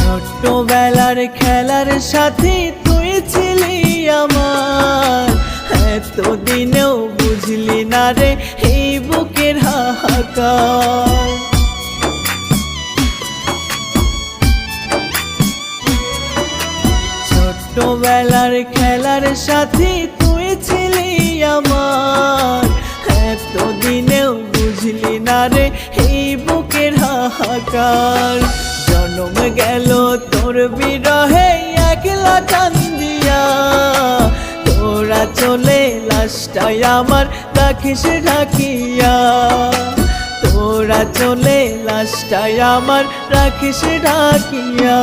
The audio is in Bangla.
ছোট্টবেলার খেলার সাথী তুই ছিলি আমার, এতদিনেও বুঝলি না রে এই বুকের হাহাকার। ছোট্টবেলার খেলার সাথী তুই ছিলি আমার, এতদিনেও বুঝলি না রে এই বুকের হাহাকার। জনম গেল তোর বিরহে একলা কান্দিয়া, তোরা চলে লাশটাই আমার রাখিস ঢাকিয়া, তোরা চলে লাশটাই আমার রাখিস ঢাকিয়া।